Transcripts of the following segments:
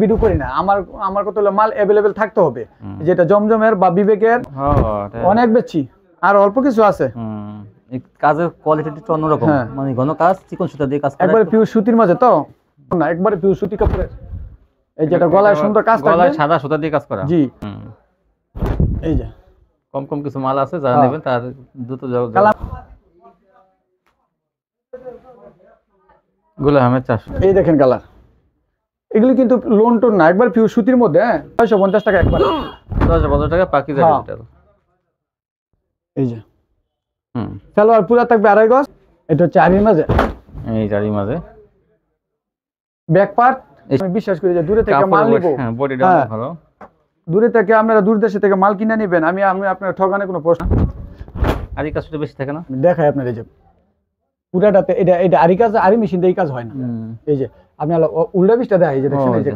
Video করি না। আমার আমার কত হলো মাল अवेलेबल থাকতে হবে, যেটা জমজমের বা বিবেকের অনেক বেশি, আর অল্প কিছু আছে। এই কাজের কোয়ালিটিটা একটু অন্যরকম, মানে ঘন কাজ, চিকন সুতা দিয়ে কাজ করা, একবারে পিওর সুতির মাঝে তো না, একবারে পিওর সুতি কাপড়ের। এই যেটা গলায় সুন্দর কাজ থাকবে, গলায় সাদা সুতা দিয়ে কাজ করা। জি, এই যে কম কম কিছু মাল আছে, যারা নেবেন তার দ্রুত গুলো আহমেদ 400। এই দেখেন কালার, এগুলো কিন্তু লোন টোন না, একবার পিওর সুতির মধ্যে। 650 টাকা একবার, 10-15 টাকা পাকিজা ডিজিটাল। এই যে সালোয়ার পুরো থাকবে 2.5 গজ। এটা হচ্ছে আড়ির মাঝে, এই আড়ির মাঝে ব্যাক পার্ট। আমি বিশ্বাস করি যে দূরে থেকে মাল নিব, বডিটা অনেক ভালো। দূরে থেকে আপনারা দূর দেশে থেকে মাল কিনে নেবেন, আমি আপনার ঠকানে কোনো প্রশ্ন। আরি কাজটা বেশি থাকে না, দেখাই আপনার। এই যে পুরাটাতে এটা আরি কাজ, আরি মেশিন দিয়ে এই কাজ হয় না। এই যে আপনি উল্টা পিসটা দেখাই, এই যে দেখেন এই যে।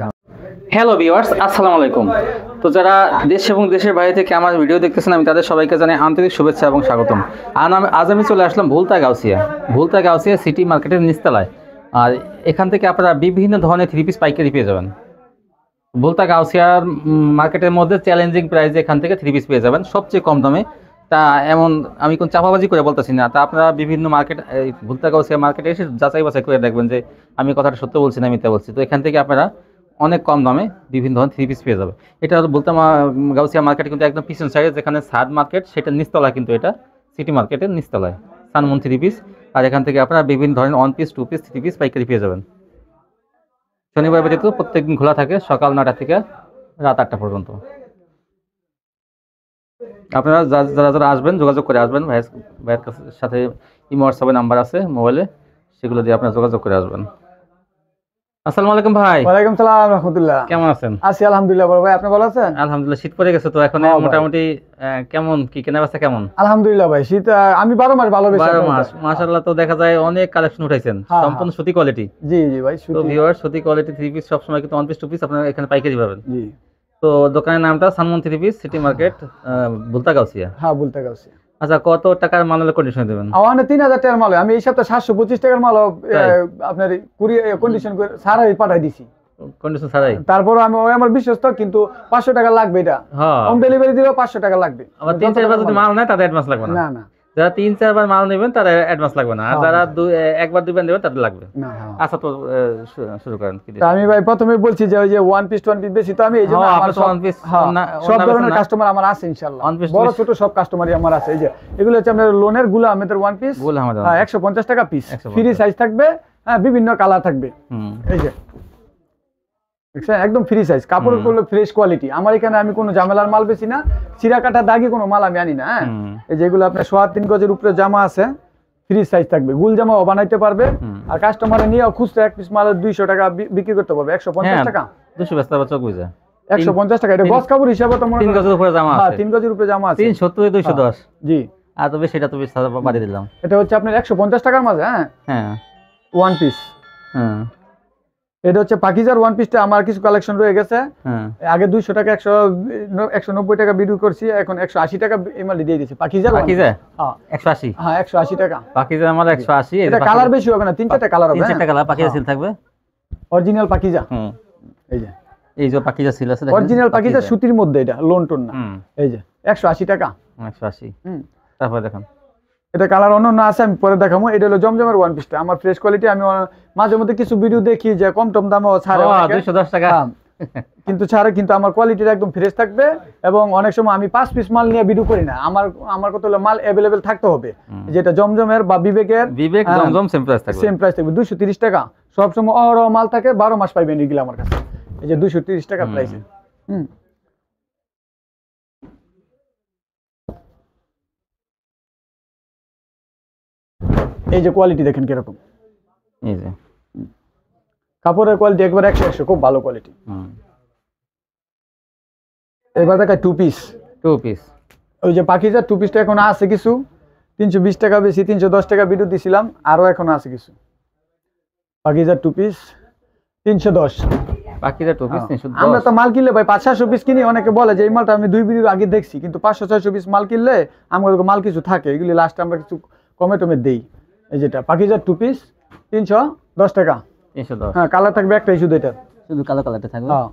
হ্যালো ভিউয়ার্স, আসসালামু আলাইকুম। তো যারা দেশ এবং দেশের বাইরে থেকে আমার ভিডিও দেখতেছেন, আমি তাদের সবাইকে জানাই আন্তরিক শুভেচ্ছা এবং স্বাগতম। আজ আমি চলে আসলাম ভুলতা গাউসিয়া সিটি মার্কেটের নিচতলায়। আর এখান থেকে আপনারা বিভিন্ন ধরনের 3 পিস পাইকারি পেয়ে যাবেন। ভুলতা গাউসিয়া মার্কেটের মধ্যে চ্যালেঞ্জিং প্রাইসে এখান থেকে 3 পিস পেয়ে যাবেন সবচেয়ে কম দামে। তা এমন আমি কোন চাপাবাজি করে বলতেছি না, তা আপনারা বিভিন্ন মার্কেট, এই ভুলতা গাউসিয়া মার্কেটে এসে যাচাই বাছাই করে দেখবেন যে আমি কথাটা সত্য বলছি না মিথ্যা বলছি। তো এখান থেকে আপনারা অনেক কম দামে বিভিন্ন ধরনের 3 পিস পেয়ে যাবে। এটা ভুলতা গাউসিয়া মার্কেট কিন্তু একদম পিছন সাইডে, যেখানে সাদ মার্কেট সেটা নিচতলায়, কিন্তু এটা সিটি মার্কেটের নিচতলায় সানমুন 3 পিস। আর এখান থেকে আপনারা বিভিন্ন ধরনের 1 পিস 2 পিস 3 পিস পাইকারি পেয়ে যাবেন। শনিবার ব্যতীত প্রত্যেকদিন খোলা থাকে সকাল 9টা থেকে রাত 8টা পর্যন্ত। আপনারা যারা আসবেন যোগাযোগ করে আসবেন, ভাইয়ের সাথে ইমো হোয়াটসঅ্যাপে নাম্বার আছে মোবাইলে, সেগুলো দিয়ে আপনারা যোগাযোগ করে আসবেন। আসসালামু আলাইকুম ভাই। ওয়ালাইকুম সালাম রাহমাতুল্লাহ। কেমন আছেন? আছি আলহামদুলিল্লাহ বড় ভাই, আপনি ভালো আছেন? আলহামদুলিল্লাহ। শীত পড়ে গেছে তো এখন মোটামুটি কেমন কি কেনাবেচা কেমন? আলহামদুলিল্লাহ ভাই, শীত আমি 12 মাস ভালো বেচি। 12 মাস মাশাআল্লাহ। তো দেখা যায় অনেক কালেকশন উঠাইছেন, সম্পূর্ণ সুতি কোয়ালিটি। জি জি ভাই, তো ভিউয়ার সুতি কোয়ালিটি 3 পিস সব সময় কিন্তু 1 পিস 2 পিস আপনারা এখানে পাইকারি পাবেন। জি। তো দোকানের নামটা Sunmoon 3 piece city market, Bhulta Gausia. হ্যাঁ, ভুলতা গাউসিয়া। আচ্ছা, কত টাকার মালের কন্ডিশন দেবেন? আমার 3000 টাকার মাল, আমি এই সপ্তাহে 725 টাকার মাল আপনার কন্ডিশন করে সারাই পাঠাই দিছি। কন্ডিশন ছাড়াই? তারপর আমি আমার বিশ্বস্ত, কিন্তু 500 টাকা লাগবে। এটা হোম ডেলিভারি দিলেও 500 টাকা লাগবে। আবার 3-4 বার যদি মাল নেয় তাদের অ্যাডভান্স লাগবে না? না না, যারা 3-4 বার মাল নেবেন তাদের অ্যাডভান্স লাগবে না, আর যারা একবার দুইবার নেবেন তাদের লাগবে। আচ্ছা, তো শুরু করেন। আমি ভাই প্রথমে বলছি যে ওই যে 1 পিস 2 পিস বেশি, তো আমি এই জন্য আমার সব ধরনের কাস্টমার আমার আছে ইনশাআল্লাহ, বড় ছোট সব কাস্টমারই আমার আছে। এই যে এগুলো হচ্ছে আমাদের লোনের গুলো, আমাদের 1 পিস 150 টাকা পিস, ফ্রি সাইজ থাকবে, হ্যাঁ বিভিন্ন কালার থাকবে। এই যে একদম ফ্রি সাইজ, কাপড় করলে ফ্রেশ কোয়ালিটি। আমার এখানে আমি কোনো ঝামেলার মাল বেশি না, চিরা কাটা দাগি কোনো মাল আমি আনি না। এই যেগুলো আপনার 3.5 গজের উপরে জামা আছে, ফ্রি সাইজ থাকবে, গুল জামাও বানাইতে পারবে। আর কাস্টমারে নিয়েও খুচরা 1 পিস মাল 200 টাকা বিক্রি করতে পারবে। 150 টাকা 200 ব্যস্ত চোখ বুঝা 150 টাকা। এটা গজ কাপড় হিসাবে তো 3 গজের উপরে জামা আছে। 3 গজের উপরে জামা আছে 370 210। জি। আর তবে সেটা তো বেশ বাড়িয়ে দিলাম। এটা হচ্ছে আপনার 150 টাকার মাঝে। হ্যাঁ 1 পিস। এটা হচ্ছে পাকিজার 1 পিসটা আমার কিছু কালেকশন রয়ে গেছে। আগে 200 টাকা 190 টাকা বিক্রি করছি, এখন 180 টাকা এমএল দিয়ে দিয়েছি। পাকিজা হ্যাঁ 180। হ্যাঁ 180 টাকা পাকিজা আমার 180। এটা কালার বেশি হবে না, 3-4টা কালার হবে। 3-4টা কালার পাকিজা সিল থাকবে, অরিজিনাল পাকিজা। এই যে পাকিজা সিল আছে, অরিজিনাল পাকিজা সুতির মধ্যে, এটা লোন টোন না। এই যে 180 টাকা 180। তারপর দেখেন এটা কালার অন্য আছে, আমি পরে দেখাবো। এটা হলো জমজমের 1 পিসটা, আমার ফ্রেশ কোয়ালিটি। আমি মাঝে মধ্যে কিছু ভিডিও দেখি যে কম টম দামও ছাড়ে 210 টাকা, কিন্তু ছাড়ে, কিন্তু আমার কোয়ালিটিটা একদম ফ্রেশ থাকবে। এবং অনেক সময় আমি 5 পিস মাল নিয়ে ভিডিও করি না, আমার কত হলো মাল अवेलेबल থাকতে হবে, যেটা জমজমের বা বিবেক জমজম সেম প্রাইস থাকবে 230 টাকা। সব সময় অহরহ মাল থাকে, 12 মাস পাইবেন এগুলো আমার কাছে। এই যে 230 টাকা প্রাইসে। এই যে কোয়ালিটি দেখেন কিরকম, এই যে কাপড়ের কোয়ালিটি একবার 100 খুব ভালো কোয়ালিটি। এবার দেখা 2 পিস। ওই যে পাকিজা 2 পিসটা এখন আছে কিছু, 320 টাকা বেশি, 310 টাকা ভিডিও দিছিলাম, আরো এখন আছে কিছু। পাকিজা 2 পিস 310। পাকিজা 2 পিস 310। আমরা তো মাল কিনলে ভাই 500-600 পিস কিনি। অনেকে বলে যে এই মালটা আমি 2 ভিডিও আগে দেখছি, কিন্তু 500-600 পিস মাল কিনলে আমাদের মাল কিছু থাকে, এগুলি লাস্টে আমরা কিছু কমে টমে দেই। এই যেটা পাকিজা 2 পিস 310 টাকা। 310। হ্যাঁ কালার থাকবে একটাই শুধু, এটা শুধু কালো কালারটা থাকবে। হ্যাঁ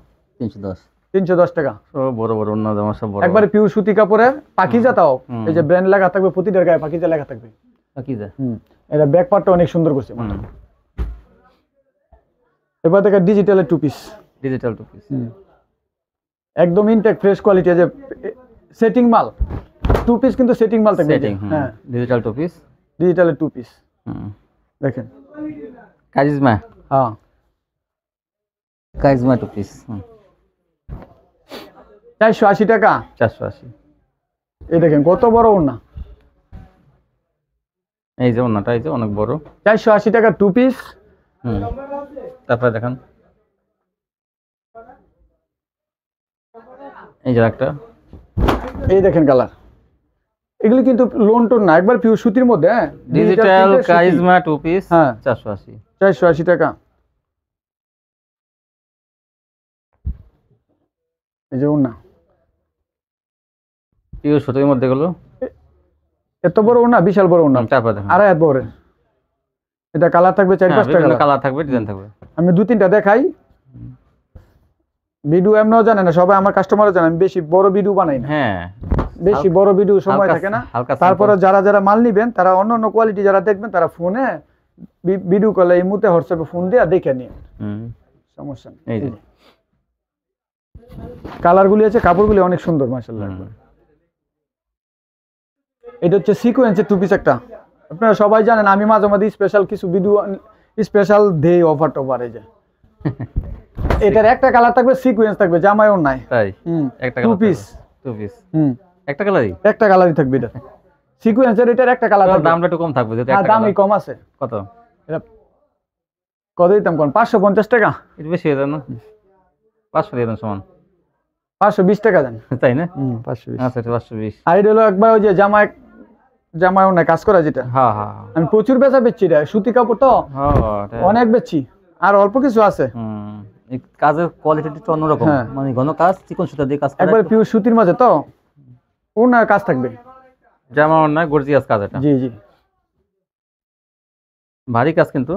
310 টাকা। সব বড় বড় ওন্না জামা সব বড় একবারে পিওর সুতি কাপড়ের পাকিজা। তাও এই যে ব্র্যান্ড লেখা থাকবে, প্রতিটার গায়ে পাকিজা লেখা থাকবে। পাকিজা এটা ব্যাক পার্টটা অনেক সুন্দর করছে। এবার দেখো ডিজিটালের two piece. Digital two piece একদম ইনটেক ফ্রেশ কোয়ালিটি। যে সেটিং মাল টু পিস, কিন্তু সেটিং মাল থাকবে। হ্যাঁ ডিজিটাল টু পিস, ডিজিটালের টু পিস দেখেন। কারিজমা। হ্যাঁ কারিজমা টু পিস 480 টাকা। 480। এই দেখেন কত বড় ওড়না। এই যে ওড়নাটা এই যে অনেক বড়। 480 টাকা টু পিস। তারপরে দেখেন এই যে একটা, এই দেখেন কালার। এগুলো কিন্তু লোন টোন না, একবার পিওর সুতির মধ্যে। হ্যাঁ ডিজিটাল কারিজমা টু পিস। হ্যাঁ 480 টাকা। এই যে ওড়না পিওর সুতির মধ্যে গুলো। এত বড় ওড়না, বিশাল বড় ওড়না। তারপর দেখেন আর এত বড়। এটা কালার থাকবে 4-5টা কালার থাকবে, ডিজাইন থাকবে। আমি 2-3টা দেখাই। ভিডিও এমনও জানে না সবাই, আমার কাস্টমারও জানে আমি বেশি বড় ভিডিও বানাই না। হ্যাঁ বেশি বড় ভিডিও সময় থাকে না। তারপরে যারা যারা মাল নিবেন তারা অন্য অন্য কোয়ালিটি যারা দেখবেন তারা ফোনে ভিডিও কলে এই মুহূর্তে হোয়াটসঅ্যাপে ফোন দিয়ে দেখে নিন, সমস্যা নেই। এই যে কালারগুলি আছে, কাপড়গুলি অনেক সুন্দর মাশাআল্লাহ। এটা হচ্ছে সিকোয়েন্সের টু পিস একটা। আপনারা সবাই জানেন আমি মাঝে মাঝে স্পেশাল কিছু ভিডিও স্পেশাল দেই, অফার টফার। এই যে এটার একটা কালার থাকবে, সিকোয়েন্স থাকবে, জামায়ও নাই। তাই একটা টু পিস। একটা কালারই, একটা কালারই থাকবে। এটা সিকোয়েন্সের, এটার একটা কালার থাকবে। দামটা একটু কম থাকবে যেটা একটা দামই কম আছে। কত? এটা কত দিতাম কোন? 550 টাকা। একটু বেশি হয়ে যায় না? 500 দিয়ে দেন সমান। 520 টাকা দেন। তাই না? 520। আচ্ছা 520। আর এটা হলো একবার ওই যে জামায়ও নাই কাজ করা যেটা। হ্যাঁ হ্যাঁ আমি প্রচুর বেচা বেচছি। এটা সুতি কাপড় তো অনেক বেচছি। আর অল্প কিছু আছে। এই কাজের কোয়ালিটি একটু অন্যরকম, মানে ঘন কাজ, চিকন সুতা দিয়ে কাজ করা। একবার পিওর সুতির মাঝে তো ওনার কাজ থাকবে। জামা না গর্জিয়াস কাজ এটা। জি জি ভারী কাজ কিন্তু।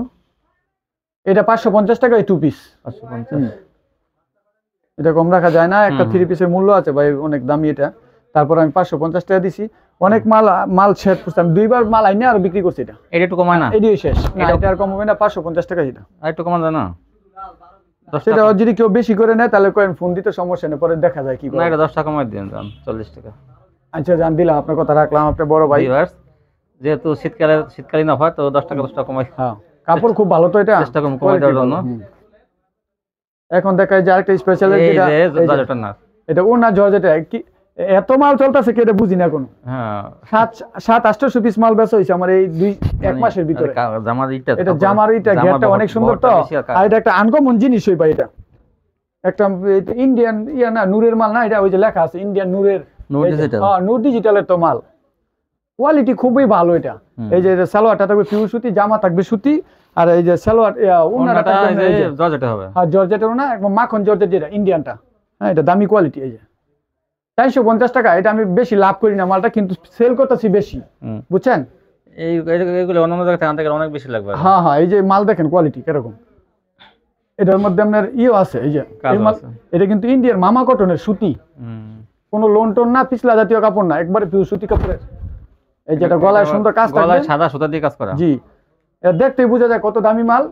এটা 550 টাকা এই টু পিস। 550। এটা কম রাখা যায় না। একটা থ্রি পিসের মূল্য আছে ভাই, অনেক দামি এটা। তারপর আমি 550 টাকা দিছি। অনেক মাল শেষ করছি আমি, 2বার মাল আইনে আর বিক্রি করছি। এটা একটু কমায় না? এটাই শেষ। এটা আর কম হবে না। 550 টাকা। এটা আর একটু কমা যায় না? সেটা যদি কেউ বেশি করে নেয় তাহলে কয়েন ফোন দিতে সমস্যা নেই, পরে দেখা যায় কি করে। না এটা 10 টাকা কমাই দেন, 40 টাকা। আচ্ছা জান দিলাম, আপনার কথা রাখলাম। আপনার বড় ভাই যেহেতু শীতকালীন অফার তো 10 টাকা কমাই। হ্যাঁ কাপড় খুব ভালো তো, এটা চেষ্টা করব কমাই দেওয়ার জন্য। এখন দেখাই যে আরেকটা স্পেশাল, এটা ওনা জর্জেটা। কি এত মাল চলতেছে কি এটা বুঝি না এখন। হ্যাঁ 700-800 পিস মাল বেচা হইছে আমার এই 1 মাসের ভিতরে। এটা জামার ইটা ঘেরটা অনেক সুন্দর তো। আর এটা একটা আনকমন জিনিস হই ভাই। এটা একটা ইন্ডিয়ান না, নূরের মাল না এটা। ওই যে লেখা আছে ইন্ডিয়ান নূরের, নূর ডিজিটালের তো মাল। কোয়ালিটি খুবই ভালো এটা। এই যে সালোয়ারটা থাকবে পিওর সুতি, জামা থাকবে সুতি। আর এই যে সালোয়ার ওনাটা থাকবে জর্জেট হবে। হ্যাঁ জর্জেটের না, একদম মাখন জর্জেট যেটা ইন্ডিয়ানটা। হ্যাঁ এটা দামি কোয়ালিটি। এই যে 450 টাকা। এটা আমি বেশি লাভ করি না মালটা, কিন্তু সেল করতেছি বেশি, বুঝছেন? এইগুলো অন্য জায়গা থেকে অনেক বেশি লাগবে। হ্যাঁ হ্যাঁ এই যে মাল দেখেন কোয়ালিটি কিরকম। এটার মধ্যে আপনার আছে, এই যে এটা কিন্তু ইন্ডিয়ার মামা কটনের সুতি, কোনো লোন টোন না, পিছলা জাতীয় কাপড় না, একবারে পিওর সুতি কাপড়ের। এই যেটা গলায় সুন্দর কাজ থাকবে, গলায় সাদা সুতা দিয়ে কাজ করা। জি এটা দেখতেই বোঝা যায় কত দামি মাল।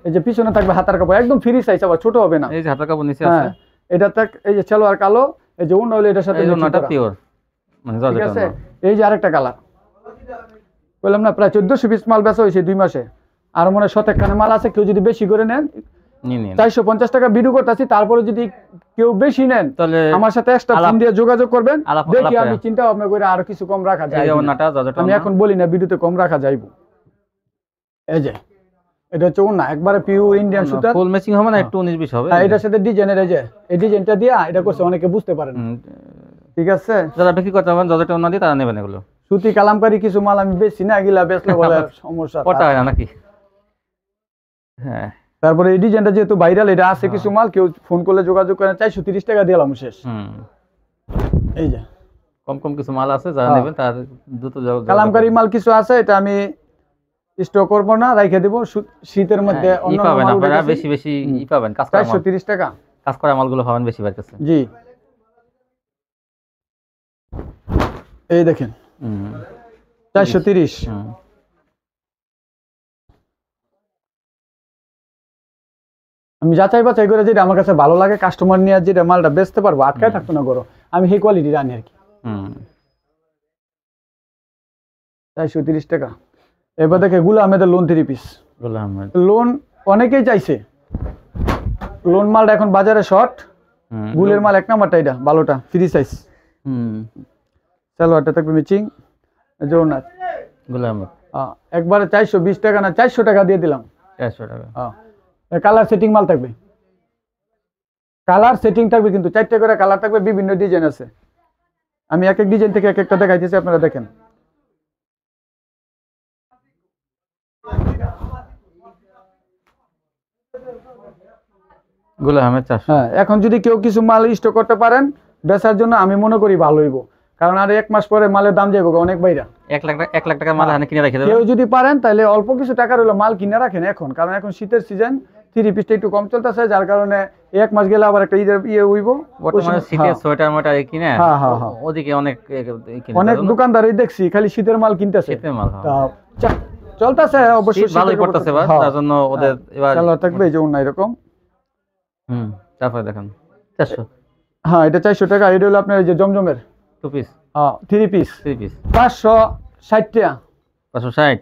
এই যে পিছনে থাকবে হাতার কাপড়, একদম ফ্রি সাইজ, আবার ছোট হবে না। এই যে হাতার কাপড় নিচে আছে। এটা থাক এই যে সালোয়ার কালো, এই যে ওন্না হলো এটার সাথে পিওর, মানে ঠিক আছে। এই যে আরেকটা কালার বললাম না, প্রায় 1400 পিস মাল বেচা হয়েছে 2 মাসে। আর মনে 100 খানে মাল আছে। কেউ যদি বেশি করে নেন 450 টাকা বিক্রি করতেছি। তারপরে যদি কেউ বেশি নেন তাহলে আমার সাথে এক্সট্রা ফোন দিয়ে যোগাযোগ করবেন, দেখি আমি চিন্তা ভাবনা করে আর কিছু কম রাখা যায়। আমি এখন বলি না, ভিডিওতে কম রাখা যাইব। এই যে এটা হচ্ছে ওন্না, একবারে পিওর ইন্ডিয়ান সুতা, ফুল ম্যাচিং হবে না, একটু 19-20 হবে। হ্যাঁ এটার সাথে ডিজাইনের, এই যে এই ডিজাইনটা দিয়া এটা করছে, অনেকে বুঝতে পারেন, ঠিক আছে। যারা বিক্রি করতে পারেন জর্জেট ওন্না দিয়ে তারা নেবেন এগুলো। সুতি কালামকারী কিছু মাল আমি বেশি না, এগুলা বেচলে বলে সমস্যা পটা হয় না নাকি। হ্যাঁ তারপরে এই ডিজাইনটা যেহেতু ভাইরাল, এটা আছে কিছু মাল, কেউ ফোন করলে যোগাযোগ করেন। 430 টাকা দিলাম শেষ। এই যে কম কিছু মাল আছে, যারা নেবেন তার দ্রুত যোগাযোগ। কালামকারী মাল কিছু আছে, এটা আমি স্টক করবো না, রাইখে দিব শীতের মধ্যে। বেশি বেশি পাবেন 430 টাকা কাজ করা মালগুলো পাবেন বেশি পাইতেছে। জি এই দেখেন 430। আমি যাচাই বাছাই করে যেটা আমার কাছে ভালো লাগে কাস্টমার নিয়ে যেটা মালটা বেচতে পারবো, আটকায় থাকতো না গরো, আমি সেই কোয়ালিটির আনি আর কি। 430 টাকা। এবার দেখে গুলো আমাদের লোন 3 পিস। লোন অনেকেই চাইছে, লোন মালটা এখন বাজারে শর্ট। গুলের মাল 1 নাম্বারটা, এটা ভালোটা ফ্রি সাইজ। সালোয়ারটা থাকবে ম্যাচিং জোনাত গোলাম। একবারে 420 টাকা না 400 টাকা দিয়ে দিলাম। 400 টাকা। কালার সেটিং মাল থাকবে, কালার সেটিং থাকবে, কিন্তু 4টা করে কালার থাকবে, বিভিন্ন ডিজাইন আছে। আমি এক এক ডিজাইন থেকে এক একটা দেখাইতেছি, আপনারা দেখেন। হ্যাঁ, এখন যদি কেউ কিছু মাল স্টক করতে পারেন বেচার জন্য, আমি মনে করি ভালো হইব, কারণ আর 1 মাস পরে মালের দাম যাইব অনেক বাইরা। 1 লাখ টাকা মাল কিনে রাখে দেবেন। কেউ যদি পারেন তাহলে অল্প কিছু টাকার হলো মাল কিনে রাখেন এখন, কারণ এখন শীতের সিজন, 3 পিসটা একটু কম চলতেছে, যার কারণে 1 মাস গেলে আবার একটা ঈদের হইব। বর্তমানে শীতের সোয়েটার মোটা কিনে ওদিকে অনেক দোকানদারই দেখছি খালি শীতের মাল কিনতেছে। শীতের মাল চলতেছে অবশ্যই, ভালোই করতেছে, তার জন্য ওদের এবার সালোয়ার থাকবে এই যে ওন্না এরকম। তারপরে দেখেন 400। হ্যাঁ, এটা 400 টাকা। এটা হলো আপনার এই যে জমজমের 2 পিস। 3 পিস 560 টাকা।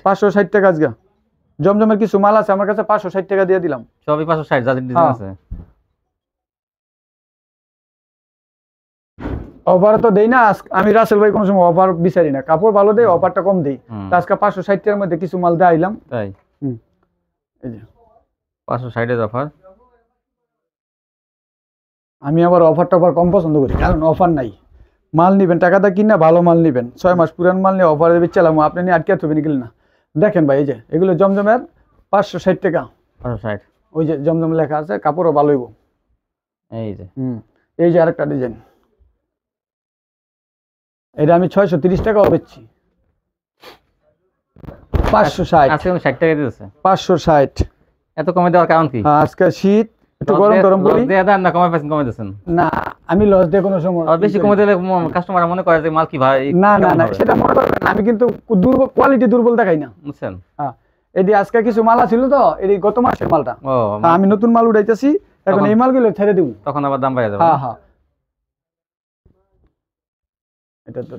560 টাকা আজকে। জমজমের কিছু মাল আছে আমার কাছে, 560 টাকা দিয়ে দিলাম। সবই 560 যাদের ডিজাইন আছে। অফার তো দেই না আমি, রাসেল ভাই কোনো সময় অফার বিচারি না, কাপড় ভালো দেই, অফারটা কম দেই। আজকে 560 টাকার মধ্যে কিছু মাল দেখাইলাম। তাই এই যে 560 এর অফার। আমি আবার অফারটা কম পছন্দ করি, কারণ অফার নাই। মাল নিবেন টাকাটা কিনা, ভালো মাল নিবেন, 6 মাস পুরান মাল নিয়ে অফারে দিবে, চালাম আপনি নিয়ে আটকে থাকবেন গেলেন না। দেখেন ভাই, এই যে এগুলো জমজমের 560 টাকা। 560। ওই যে জমজম লেখা আছে, কাপড়ও ভালো হইব। এই যে আরেকটা ডিজাইন, এটা আমি 630 টাকা বেচছি। 560 আজকে 60 টাকা দিতেছে। 560 এত কমে দেওয়ার কারণ কি? আজকে শীত, একটু গরম বলি। লস দেয়া দেন না, কমে পাচ্ছেন, কমে দিবেন না, আমি লস দিয়ে কোনো সময়। আর বেশি কমে দিলে কাস্টমার মনে করে যে মাল কি ভাই। না না না, সেটা মনে করবেন না, আমি কিন্তু দুর্বল কোয়ালিটি দুর্বল দেখাই না, বুঝছেন? হ্যাঁ, এটি আজকে কিছু মাল ছিল তো, এটি গত মাসের মালটা। আমি নতুন মাল উঠাইতেছি, এখন এই মালগুলো ছেড়ে দেব, তখন আবার দাম বাড়ে যাবে। হ্যাঁ হ্যাঁ, এটা তো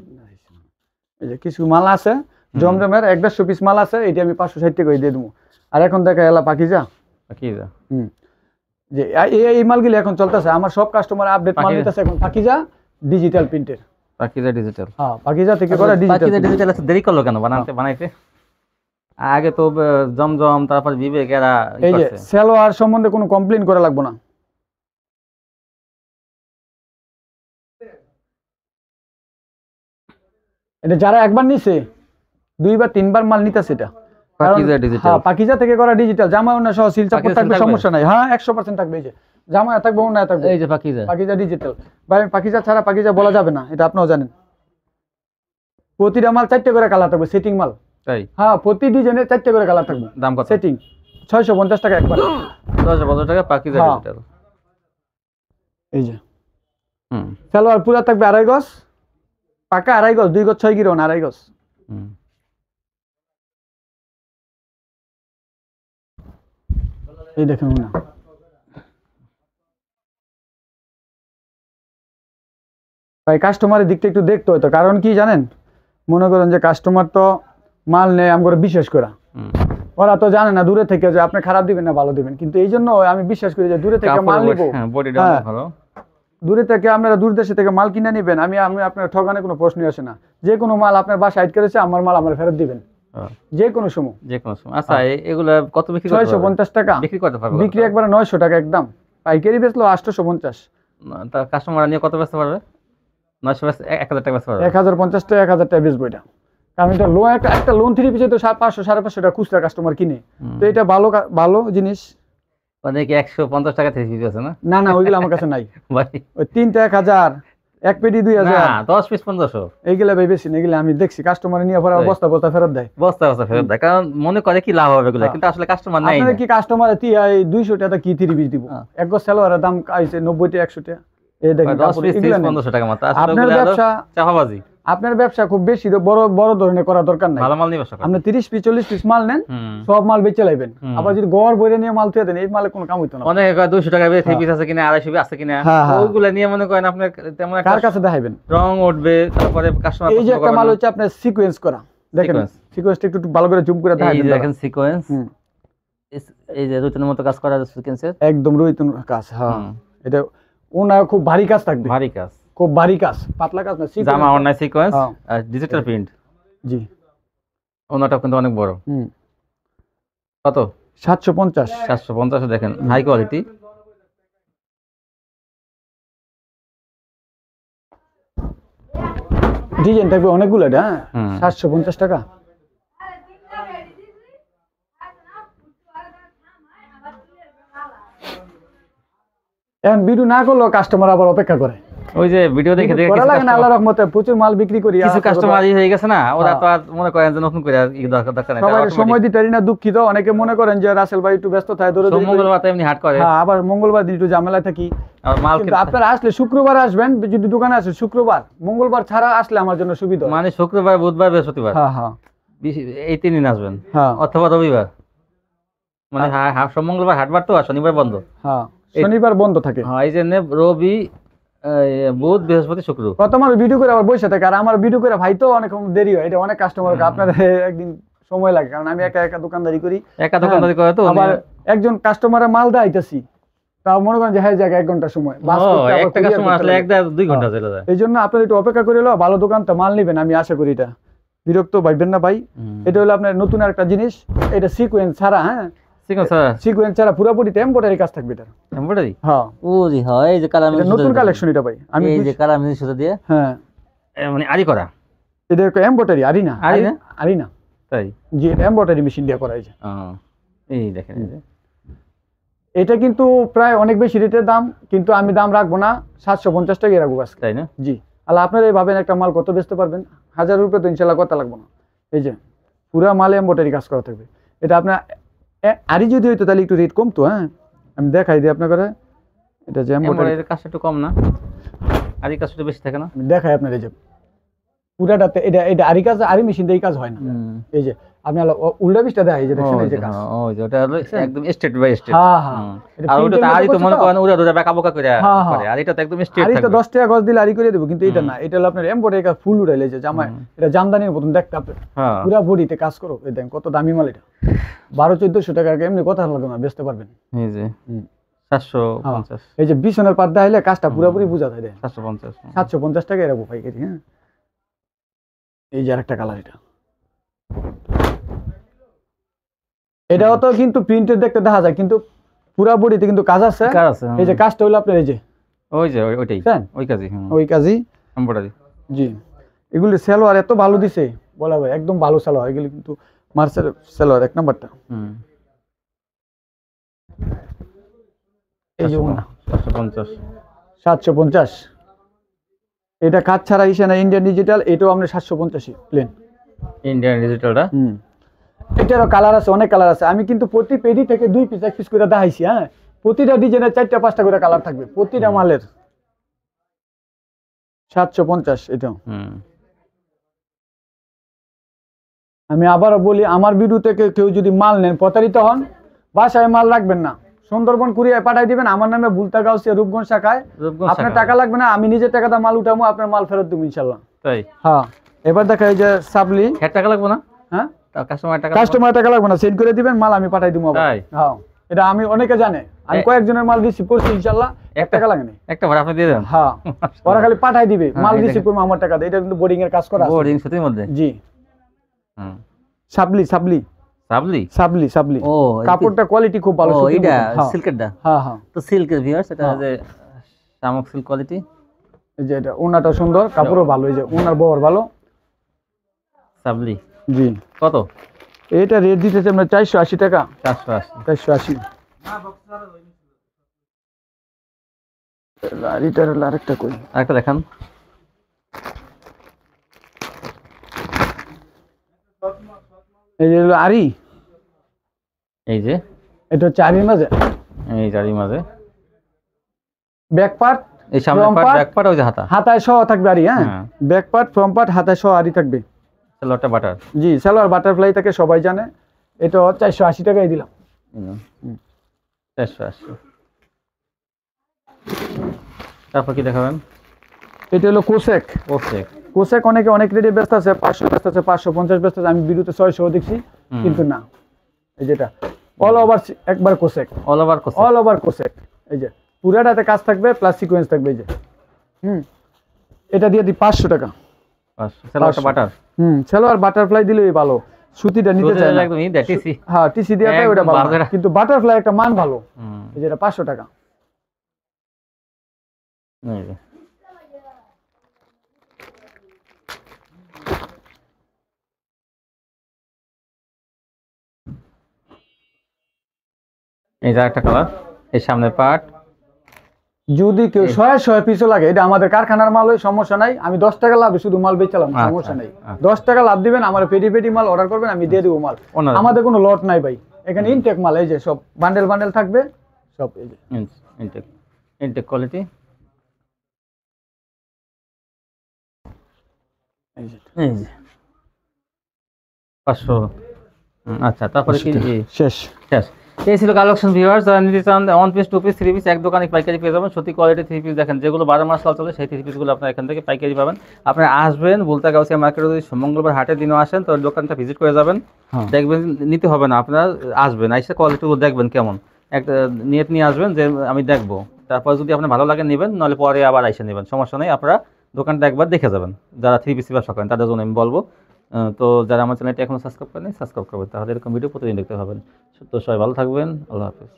এই যে কিছু মাল আছে জমজমের 150 পিস মাল আছে, এটি আমি 560 টাকা দিয়ে দেবো। আর এখন দেখা এলা পাকিজা যে এই মালগুলো এখন চলতেছে, আমার সব কাস্টমার আপডেট মাল নিতেছে এখন। পাকিজা ডিজিটাল প্রিন্টের, পাকিজা ডিজিটাল। হ্যাঁ, পাকিজা থেকে করে ডিজিটাল। পাকিজা ডিজিটাল আছে, দেরি করলো কেন বানাইতে? আগে তো জমজম, তারপর বিবেক এরা। এই যে সালোয়ার সম্বন্ধে কোনো কমপ্লেইন করা লাগবে না। এটা যারা একবার নিছে 2 বা 3 বার মাল নিতেছে, এটা পাকিজা ডিজিটাল। হ্যাঁ, পাকিজা থেকে করা ডিজিটাল, জামা ওনা সহ সিল চাপড় থাকবে, সমস্যা নাই। হ্যাঁ, 100% থাকবে। এই যে জামা থাকবে, ওনা থাকবে। এই যে পাকিজা ডিজিটাল ভাই, পাকিজা ছাড়া পাকিজা বলা যাবে না, এটা আপনিও জানেন। প্রতিটা মাল 4টে করে কালার থাকবে, সেটিং মাল। তাই? হ্যাঁ, প্রতি ডিজাইনের 4টে করে কালার থাকবে। দাম কত? সেটিং 650 টাকা একবার। 650 টাকা পাকিজা ডিজিটাল। এই যে সালোয়ার পুরা থাকবে 2.5 গজ, পাকা 2.5 গজ, 2 গজ 6 গিরো না, 2.5 গজ। এই দেখুন না, ভাই কাস্টমারের দিকটা একটু দেখতে হতো, কারণ কি জানেন, মনে করেন যে কাস্টমার তো মাল নেয় আমরা বিশ্বাস করা, ওরা তো জানে না দূরে থেকে যে আপনি খারাপ দিবেন না ভালো দিবেন, কিন্তু এই জন্য আমি বিশ্বাস করি যে দূরে থেকে মাল নিব। দূরে থেকে আপনারা দূর দেশে থেকে মাল কিনে নেবেন, আমি আপনার ঠকানে কোনো প্রশ্নই আসে না। যে কোনো মাল আপনার বাসায় আইট করেছে, আমার মাল আমার ফেরত দিবেন যে কোনো সময়। আচ্ছা, এগুলা কত বিক্রি? 650 টাকা বিক্রি করতে পারবে? বিক্রি একবারে 900 টাকা একদম। পাইকারি বেচলো 850। কাস্টমার নিয়ে কত বেচতে পারবে? 900 1000 টাকা বেচতে পারবে? 1050 টাকা 1000 টাকা বেচবো এটা, কারণ এটা লোন, একটা লোন 3 পিসে তো 500 550 টাকা খুচরা কাস্টমার কিনে, তো এটা ভালো জিনিস। মানে কি 150 টাকা থেকে বিক্রি আছে না? না না, ওইগুলো আমার কাছে নাই ভাই। ওই 3টা 1000 এক পেটি 2000 না 10 পিস 1500 এইগুলা ভাই বেশি না, এগুলা আমি দেখছি কাস্টমার নিয়ে পরে বস্তা বস্তা ফেরত দেয়, বস্তা ফেরত দেয়, কারণ মনে করে কি লাভ হবে এগুলা, কিন্তু আসলে কাস্টমার নাই। আপনারা কি কাস্টমার 200 টাকা কি 30 পিস দিব, এক গজ সালোয়ারের দাম আইছে 90 টাকা 100 টাকা, এই দেখেন 10 পিস 1500 টাকা মাত্র। আসলে আপনার ব্যবসা চাপাবাজি, আপনার ব্যবসা খুব বেশি বড় বড় ধরনের করা দরকার নাই, ভালো মাল নিয়ে ব্যবসা করেন। আপনি 30 পিস 40 পিস মাল নেন, সব মাল বেচে লাইবেন, আবার যদি গড় বইরে নিয়ে মাল থুয়ে দেন এই মালে কোনো কাম হইতো না। অনেক 200 টাকা বেশি 3 পিস আছে কিনা 250 পিস আছে কিনা, ওইগুলা নিয়ে মনে করেন আপনি তেমন একটা কার কাছে দেখাইবেন, রং উঠবে, তারপরে কাস্টমার। এই যে একটা মাল হচ্ছে আপনার সিকোয়েন্স করা, দেখেন সিকোয়েন্সটা একটু ভালো করে জুম করে দেখাই দেন, দেখেন সিকোয়েন্স, এই যে রুটিনের মতো কাজ করা সিকোয়েন্সের, একদম রুটিন কাজ। হ্যাঁ এটা ওনা খুব ভারী কাজ থাকবে, ভারী কাজ, খুব ভারী কাজ, পাতলা কাজ না, জামা অনলাইন সিকোয়েন্স আর ডিজিটাল প্রিন্ট। জি ওনাটা কিন্তু অনেক বড়। কত? 750 750 দেখেন, হাই কোয়ালিটি। ডিজাইন থাকবে অনেকগুলো, এটা 750 টাকা। এখন ভিডিও না করলেও কাস্টমার আবার অপেক্ষা করে, ওই যে ভিডিও দেখে দেখে কিছু লাগে না, আল্লাহর রহমতে প্রচুর মাল বিক্রি করি, কিছু কাস্টমার হয়ে গেছে না, ওরা তো আর মনে করেন যে নতুন করে দরকার নাই, সবাই সময় দিতে পারি না, দুঃখিত। অনেকে মনে করেন যে রাসেল ভাই একটু ব্যস্ত থাকে, ধরে মঙ্গলবার তো এমনি হাট করে, হ্যাঁ আবার মঙ্গলবার দিন একটু ঝামেলায় থাকি, আর মাল কিন্তু আপনারা আসলে শুক্রবার আসবেন, যদি দোকানে আসেন শুক্রবার, মঙ্গলবার ছাড়া আসলে আমার জন্য সুবিধা, মানে শুক্রবার বুধবার বৃহস্পতিবার, হ্যাঁ হ্যাঁ এই 3 দিন আসবেন, হ্যাঁ অথবা রবিবার, মানে সব মঙ্গলবার হাটবার তো, আর শনিবার বন্ধ, হ্যাঁ শনিবার বন্ধ থাকে, হ্যাঁ এই জন্য রবি বুধ বৃহস্পতি শুক্র। কত আমার ভিডিও করে আবার বসে থাকে, আর আমার ভিডিও করে ভাই তো অনেক দেরি হয়, এটা অনেক কাস্টমার, আপনার একদিন সময় লাগে, কারণ আমি একা একা দোকানদারি করি, একা দোকানদারি করে তো, আবার একজন কাস্টমারের মাল দেখাইতেছি, তাও মনে করেন যে হ্যাঁ জায়গা 1 ঘন্টা সময়, একটা কাস্টমার আসলে 1-2 ঘন্টা চলে যায়। এই জন্য আপনারা একটু অপেক্ষা করে নাও, ভালো দোকান তো মাল নেবেন, আমি আশা করি এটা বিরক্ত ভাইবেন না ভাই। এটা হলো আপনার নতুন একটা জিনিস, এটা সিকোয়েন্স ছাড়া, হ্যাঁ সিকোয়েন্স ছাড়া পুরোপুরি এমব্রয়ডারি কাজ থাকবে, এটা এমব্রয়ডারি, হ্যাঁ ওজি হয়, এই যে কালার নতুন কালেকশন এটা ভাই, আমি এই যে কালার মিনি সুতা দিয়ে, হ্যাঁ মানে আরি করা, এটা এমব্রয়ডারি, আরি না, আরি না, তাই জি এটা এমব্রয়ডারি মেশিন দিয়ে করা হয়েছে। এই দেখেন এটা কিন্তু প্রায় অনেক বেশি রেটের দাম, কিন্তু আমি দাম রাখবো না, 750 টাকা রাখবো আজকে, তাই না? জি আল্লাহ আপনারা ভাবেন একটা মাল কত বেচতে পারবেন, 1000 রুপিয়া তো ইনশাআল্লাহ কথা লাগবো না। এই যে পুরা মালে এমব্রয়ডারি কাজ করা থাকবে, এটা আপনার আরি যদি হইতো তাহলে একটু রেট কমতো, হ্যাঁ আমি দেখাই দিই আপনাকে, এটা যে এমব্রয়ডারির কাজটা একটু কম না, আরি কাজটা বেশি থাকে না, আমি দেখাই আপনার, এই যে পুরাটাতে এটা এটা আরি কাজ, আরি মেশিন দিয়ে কাজ হয় না, এই যে আপনি উল্টা পিসটা দেখাই, এই যে দেখছেন এই যে কাজ, ওই যে ওটা হলো একদম স্ট্রেট বাই স্ট্রেট, হ্যাঁ হ্যাঁ, আর ওটা তো আরি তো মনে করেন উড়া উড়া বাঁকা বাঁকা করে করে, আর এটা তো একদম স্ট্রেট থাকে, আরি তো 10 টাকা গজ দিলে আরি করে দেব, কিন্তু এটা না, এটা হলো আপনার এমব্রয়ডারি কাজ ফুল উড়াইলে, যে জামায় এটা জামদানির মতন দেখতে আপনি, পুরো বডিতে কাজ করো, এই দেখেন কত দামি মাল, এটা 1200-1400 টাকা এমনি কথা লাগবে না, বেচতে পারবেন, এই যে 750, এই যে বিছনের পাত দেখাইলে কাজটা পুরোপুরি বোঝা যায়, 750 টাকা এরকম পাইকারি, হ্যাঁ এই যে আরেকটা কালার, এটাও তো কিন্তু প্রিন্টেড দেখতে দেখা যায়, কিন্তু পুরা বডিতে কিন্তু কাজ আছে, এই যে কাজটা হলো আপনার, এই যে ওই যে ওইটাই ওই কাজই, ওই কাজই এমব্রয়ডারি, জি এগুলি সালোয়ার এত ভালো দিছে বলা ভাই, একদম ভালো সালোয়ার, এগুলি কিন্তু মার্সেল সালোয়ার 1 নাম্বারটা, এই যে 750, এটা কাজ ছাড়া ইসে না, ইন্ডিয়ান ডিজিটাল, এটাও আমরা 750 প্লেন ইন্ডিয়ান ডিজিটালটা, এটারও কালার আছে, অনেক কালার আছে, আমি কিন্তু প্রতি পেডি থেকে 2 পিস 1 পিস করে দেখাইছি, হ্যাঁ প্রতিটা ডিজাইনের 4টা-5টা করে কালার থাকবে, প্রতিটা মালের 750 এটা। আমি আবারও বলি, আমার ভিডিও থেকে কেউ যদি মাল নেন প্রতারিত হন, বাসায় মাল রাখবেন না, সুন্দরবন কুরিয়ায় পাঠাই দিবেন, আমার নামে ভুলতা গাউসিয়া রূপগঞ্জ শাখায়, আপনার টাকা লাগবে না, আমি নিজে টাকাটা মাল উঠাবো, আপনার মাল ফেরত দেবো ইনশাআল্লাহ, তাই হ্যাঁ। এবার দেখা এই যে সাবলি, টাকা লাগবে না, হ্যাঁ কাস্টমার টাকা লাগবে না, সেন্ড করে দিবেন, মাল আমি পাঠাই দেবো, হ্যাঁ এটা আমি অনেকে জানে, আমি কয়েকজনের মাল রিসিভ করছি ইনশাআল্লাহ, 1 টাকা লাগে না, একটা ভাড়া আপনি দিয়ে দেন, হ্যাঁ ওরা খালি পাঠাই দিবে, মাল রিসিভ করবো, আমার টাকা দেয়, এটা কিন্তু বোর্ডিং এর কাজ করা আছে, বোর্ডিং সুতির মধ্যে, জি সাবলি সাবলি সাবলি সাবলি সাবলি, ও কাপড়টা কোয়ালিটি খুব ভালো, এটা সিল্কেরটা, হ্যাঁ হ্যাঁ তো সিল্কের ভিউয়ার্স, এটা যে শামুক সিল্ক কোয়ালিটি, এই যে এটা ওনাটা সুন্দর, কাপড়ও ভালো, এই যে ওনার বহর ভালো, সাবলি, জি কত এটা রেট দিতেছে আমরা 480 টাকা, 480 আরেকটা কই, আরেকটা দেখান, এই যে হলো আরি, এই যে এটা হচ্ছে আরির মাঝে, এই জারির মাঝে ব্যাক পার্ট, এই সামনে পার্ট, ব্যাক পার্ট, ওই যে হাতায় সহ থাকবে আরি। হ্যাঁ, ব্যাক পার্ট, ফ্রন্ট পার্ট, হাতায় সহ আরি থাকবে। সালোয়ারটা বাটার, জি সালোয়ার বাটারফ্লাই থাকে, সবাই জানে। এটা 480 টাকায় দিলাম। 480। তারপর কি দেখাবেন? এটা হলো কোসেক। কোসেক অনেকে অনেক রেটে ব্যস্ত আছে, 500 ব্যস্ত আছে, 550 ব্যস্ত আছে। আমি ভিডিওতে 600 দেখছি, কিন্তু না, এই যেটা অল ওভার একবার কোসেক, অল ওভার কোসেক। এই যে পুরাটাতে কাজ থাকবে প্লাস সিকোয়েন্স থাকবে। এই যে এটা দিয়ে দিই 500 টাকা। 500 সালোয়ারটা বাটার। সালোয়ার বাটারফ্লাই দিলেই ভালো, সুতিটা নিতে চাই না একদম ইদা টিসি। হ্যাঁ, টিসি দিয়ে দেয় ওটা ভালো, কিন্তু বাটারফ্লাই একটা মান ভালো। এই যে এটা 500 টাকা। এই যে এই যে একটা কালার, এই সামনের পার্ট। যদি কেউ 100 পিসও লাগে, এটা আমাদের কারখানার মাল, হয় সমস্যা নাই। আমি 10 টাকা লাভ শুধু মাল বেচালাম, সমস্যা নাই। 10 টাকা লাভ দিবেন, আমার পেটি মাল অর্ডার করবেন, আমি দিয়ে দেবো মাল। আমাদের কোনো লট নাই ভাই, এখানে ইনটেক মাল। এই যে সব বান্ডেল থাকবে সব। এই যে ইনটেক কোয়ালিটি। এই যে 500। আচ্ছা, তারপরে কি শেষ? এই ছিল কালেকশন ভিউয়ার্স। যারা নিতে চান 1 পিস 2 পিস 3 পিস এক দোকানে পাইকারি পেয়ে যাবেন। সত্যি কোয়ালিটি 3 পিস দেখেন, যেগুলো 12 মাস চলে সেই 3 পিসগুলো আপনারা এখান থেকে পাইকারি পাবেন। আপনারা আসবেন বলতা গাউসিয়া মার্কেটে, যদি মঙ্গলবার হাটের দিনও আসেন তো দোকানটা ভিজিট করে যাবেন, দেখবেন। নিতে হবে না, আপনারা আসবেন, এসে কোয়ালিটিগুলো দেখবেন কেমন, একটা নিয়ত নিয়ে আসবেন যে আমি দেখবো। তারপর যদি আপনার ভালো লাগে নেবেন, নাহলে পরে আবার এসে নেবেন, সমস্যা নেই। আপনারা দোকানটা একবার দেখে যাবেন। যারা 3 পিস ব্যবসা করেন তাদের জন্য আমি বলবো। তো যারা আমার চ্যানেলটা এখনো সাবস্ক্রাইব করেন, সাবস্ক্রাইব করবেন, তাহলে এরকম ভিডিও প্রতিদিন দেখতে পাবেন। তো সবাই ভালো থাকবেন, আল্লাহ হাফেজ।